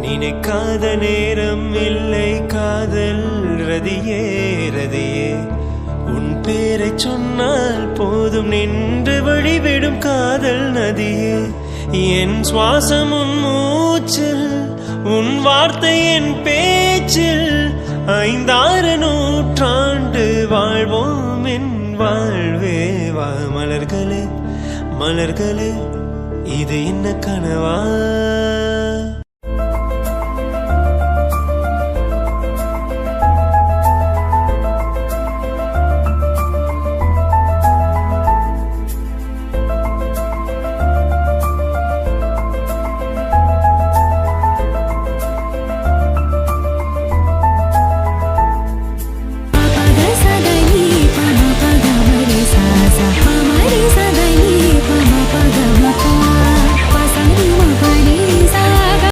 நினைக்காத நேரம் இல்லை காதல் ரதியே ரதியே உன் பேரை சொன்னால் போதும் நின்று வழிவிடும் காதல் நதியே என் சுவாசம் உன் மூச்சில் உன் வார்த்தை என் பேச்சில் 5-6 நூற்றாண்டு வாழ்வோம் என் வாழ்வே மலர்களே மலர்களே இது என்ன கனவா